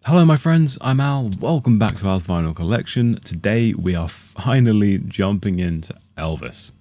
Hello, my friends. I'm Al. Welcome back to our final collection. Today, we are finally jumping into Elvis.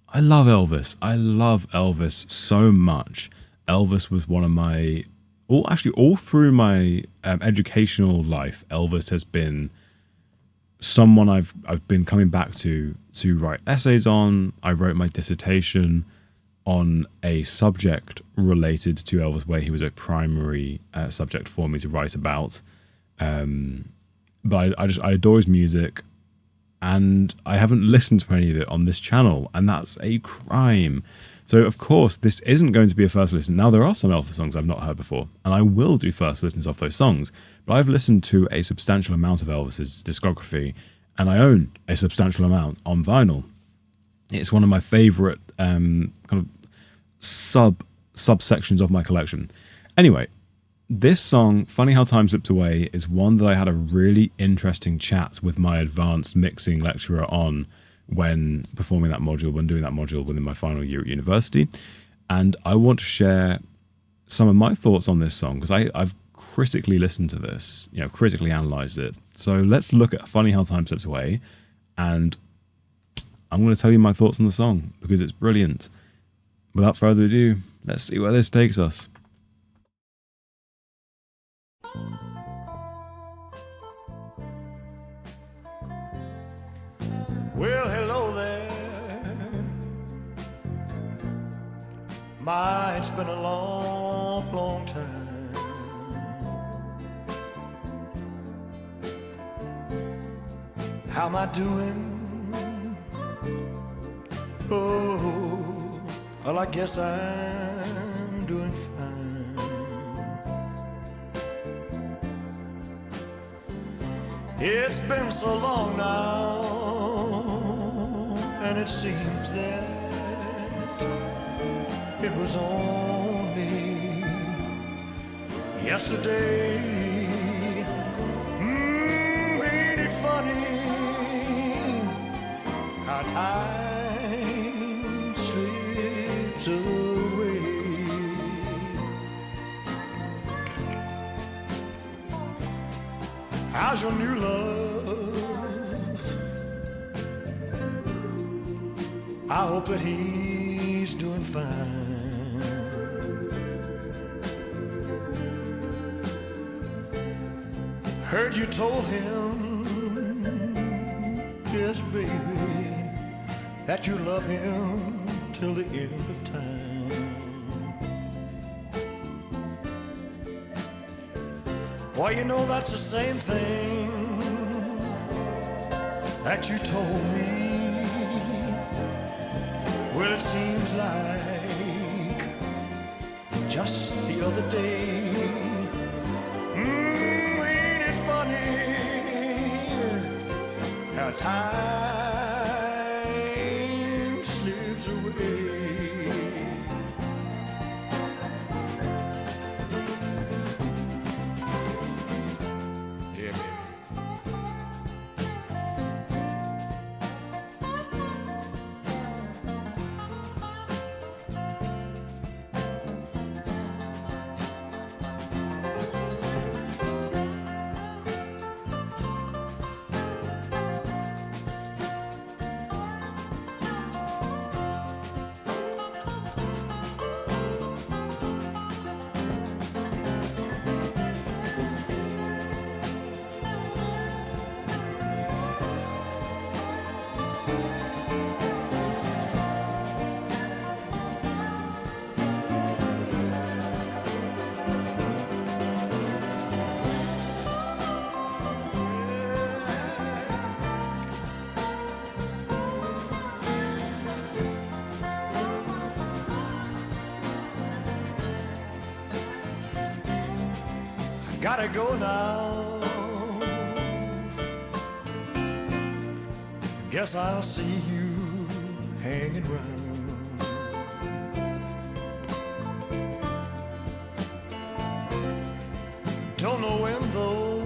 I love Elvis. I love Elvis so much. Elvis was one of my, all through my educational life, Elvis has been someone I've been coming back to write essays on. I wrote my dissertation on a subject related to Elvis, where he was a primary subject for me to write about. But I adore his music, and I haven't listened to any of it on this channel, and that's a crime. So of course, this isn't going to be a first listen. Now, there are some Elvis songs I've not heard before, and I will do first listens of those songs, but I've listened to a substantial amount of Elvis's discography, and I own a substantial amount on vinyl. It's one of my favorite kind of subsections of my collection. Anyway, this song, Funny How Time Slipped Away, is one that I had a really interesting chat with my advanced mixing lecturer on when performing that module, when doing that module within my final year at university. And I want to share some of my thoughts on this song, because I've critically listened to this, critically analysed it. So let's look at Funny How Time Slips Away, and I'm going to tell you my thoughts on the song, because it's brilliant. Without further ado, let's see where this takes us. Well, hello there. It's been a long, long time. How am I doing? Oh, well, I guess I'm doing fine. It's been so long now, and it seems that it was only yesterday. Ain't it funny how time slips away? How's your new love? I hope that he's doing fine. Heard you told him, yes, baby, that you love him till the end of time. Well, that's the same thing that you told me. Well, it seems like just the other day. Ain't it funny how time slips away? Yeah, baby. Gotta go now. Guess I'll see you hanging round. Don't know when though.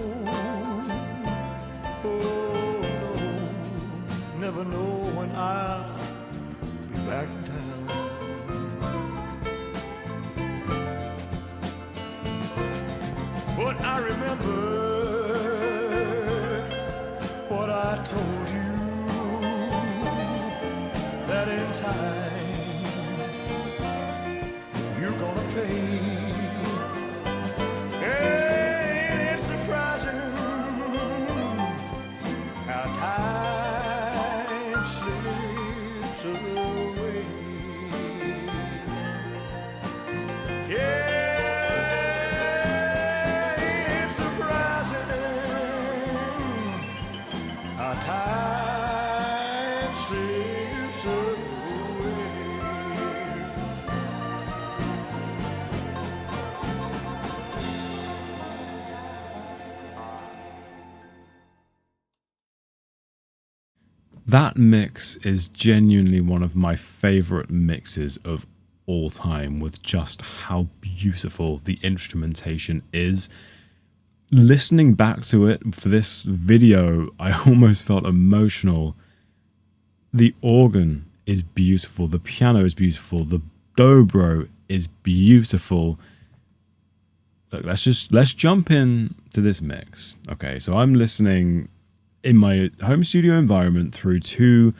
Oh no, never know when I'll be back in town. But I remember what I told you, that in time you're gonna pay. Hey, it's surprising how time slips away. Yeah, it's surprising how time slips away. That mix is genuinely one of my favorite mixes of all time, with just how beautiful the instrumentation is. Listening back to it for this video, I almost felt emotional. The organ is beautiful, the piano is beautiful, the dobro is beautiful. Look, let's jump in to this mix. Okay, so I'm listening in my home studio environment through two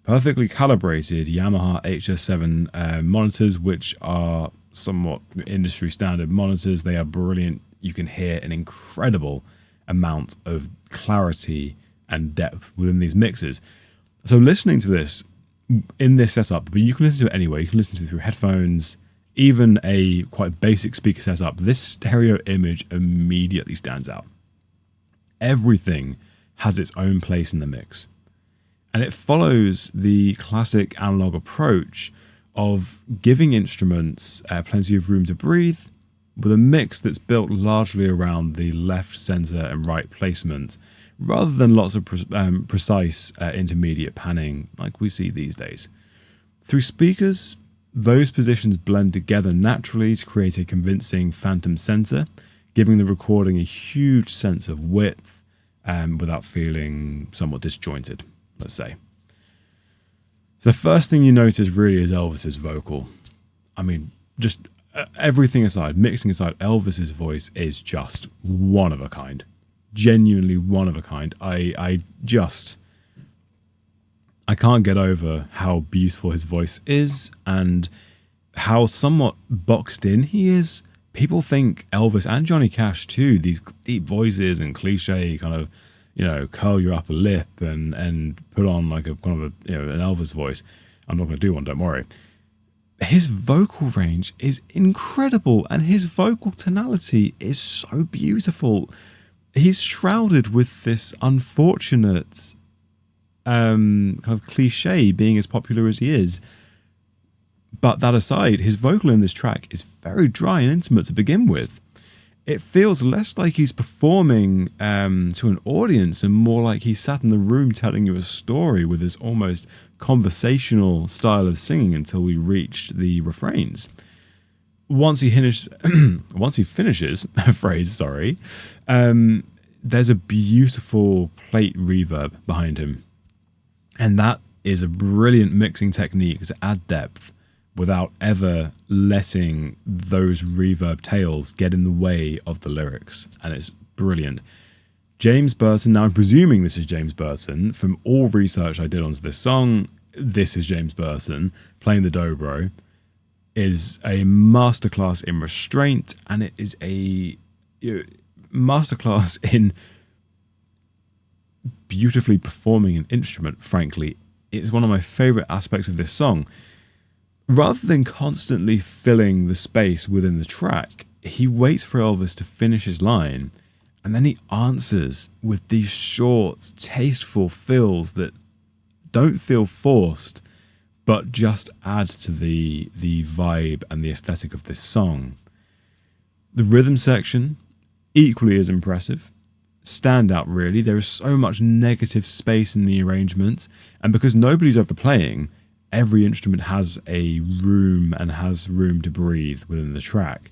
perfectly calibrated Yamaha HS7 monitors, which are somewhat industry standard monitors. They are brilliant. You can hear an incredible amount of clarity and depth within these mixes. So listening to this in this setup, but you can listen to it anyway. You can listen to it through headphones, even a quite basic speaker setup. This stereo image immediately stands out. Everything has its own place in the mix. And it follows the classic analog approach of giving instruments plenty of room to breathe, with a mix that's built largely around the left, center, and right placement, rather than lots of precise intermediate panning like we see these days. Through speakers, those positions blend together naturally to create a convincing phantom center, giving the recording a huge sense of width without feeling somewhat disjointed, let's say. So the first thing you notice really is Elvis's vocal. I mean, just everything aside, mixing aside, Elvis's voice is just one of a kind. Genuinely one of a kind. I can't get over how beautiful his voice is and how somewhat boxed in he is. People think Elvis and Johnny Cash too, these deep voices and cliche kind of, curl your upper lip and put on like a kind of an Elvis voice. I'm not going to do one, don't worry. His vocal range is incredible and his vocal tonality is so beautiful. He's shrouded with this unfortunate kind of cliche being as popular as he is. But that aside, his vocal in this track is very dry and intimate to begin with. It feels less like he's performing to an audience and more like he's sat in the room telling you a story with this almost conversational style of singing until we reach the refrains. Once he finishes a phrase, there's a beautiful plate reverb behind him. And that is a brilliant mixing technique to add depth without ever letting those reverb tails get in the way of the lyrics. And it's brilliant. James Burton, now I'm presuming this is James Burton. From all research I did onto this song, this is James Burton playing the dobro. Is a masterclass in restraint, and it is a masterclass in beautifully performing an instrument, frankly. It's one of my favorite aspects of this song. Rather than constantly filling the space within the track, he waits for Elvis to finish his line, and then he answers with these short, tasteful fills that don't feel forced, but just add to the vibe and the aesthetic of this song. The rhythm section, equally as impressive. Standout, really. There is so much negative space in the arrangement, and because nobody's overplaying, every instrument has a room and has room to breathe within the track.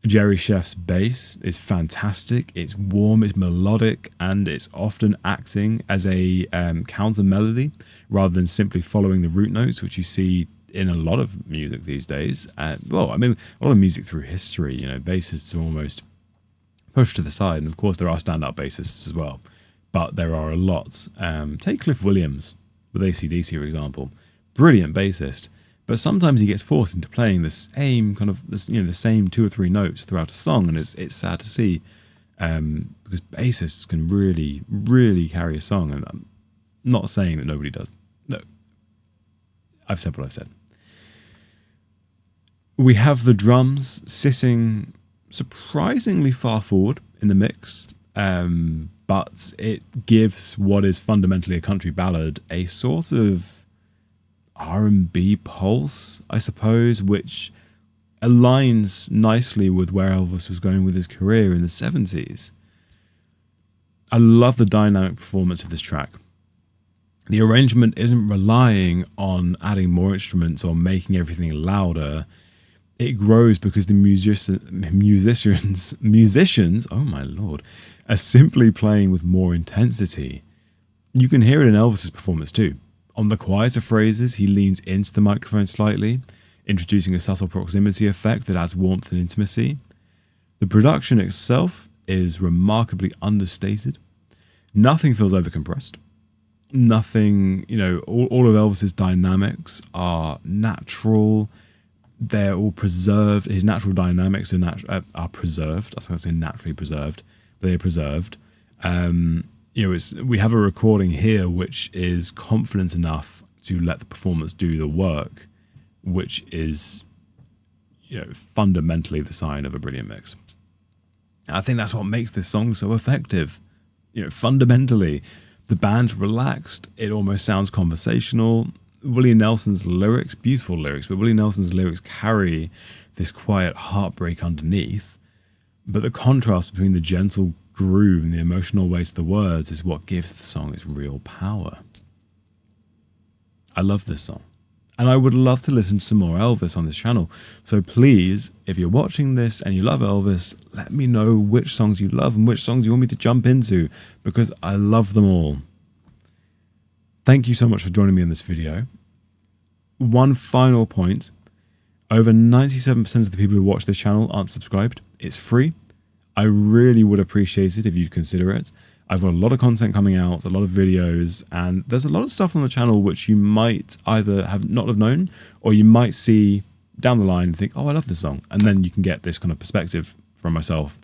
Jerry Chef's bass is fantastic. It's warm, it's melodic, and it's often acting as a counter melody rather than simply following the root notes, which you see in a lot of music these days. A lot of music through history, basses to almost pushed to the side. And of course, there are standout bassists as well, but there are a lot. Take Cliff Williams with AC/DC, for example. Brilliant bassist, but sometimes he gets forced into playing the same kind of the same 2 or 3 notes throughout a song, and it's sad to see because bassists can really, really carry a song. And I'm not saying that nobody does. No, I've said what I've said. We have the drums sitting surprisingly far forward in the mix, but it gives what is fundamentally a country ballad a sort of R&B pulse, I suppose, which aligns nicely with where Elvis was going with his career in the 70s. I love the dynamic performance of this track. The arrangement isn't relying on adding more instruments or making everything louder. It grows because the musicians, oh my lord, are simply playing with more intensity. You can hear it in Elvis's performance too. On the quieter phrases, he leans into the microphone slightly, introducing a subtle proximity effect that adds warmth and intimacy. The production itself is remarkably understated. Nothing feels overcompressed. Nothing, all of Elvis's dynamics are natural. They're all preserved. His natural dynamics are preserved. I was going to say naturally preserved, but they're preserved. We have a recording here which is confident enough to let the performance do the work, which is, fundamentally the sign of a brilliant mix. And I think that's what makes this song so effective. Fundamentally, the band's relaxed. It almost sounds conversational. Willie Nelson's lyrics, beautiful lyrics, but Willie Nelson's lyrics carry this quiet heartbreak underneath. But the contrast between the gentle groove and the emotional weight of the words is what gives the song its real power. I love this song. And I would love to listen to some more Elvis on this channel. So please, if you're watching this and you love Elvis, let me know which songs you love and which songs you want me to jump into, because I love them all. Thank you so much for joining me in this video. One final point. Over 97% of the people who watch this channel aren't subscribed. It's free. I really would appreciate it if you'd consider it. I've got a lot of content coming out, a lot of videos, and there's a lot of stuff on the channel which you might either not have known, or you might see down the line and think, oh, I love this song. And then you can get this kind of perspective from myself.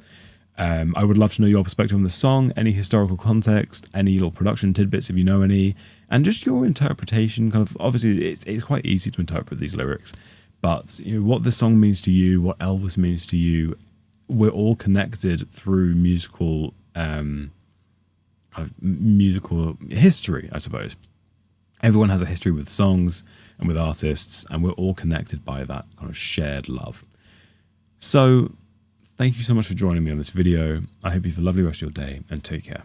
I would love to know your perspective on the song, any historical context, any little production tidbits if you know any, and just your interpretation. Kind of, obviously, it's quite easy to interpret these lyrics, but what the song means to you, what Elvis means to you, we're all connected through musical history, I suppose. Everyone has a history with songs and with artists, and we're all connected by that kind of shared love. So thank you so much for joining me on this video. I hope you have a lovely rest of your day, and take care.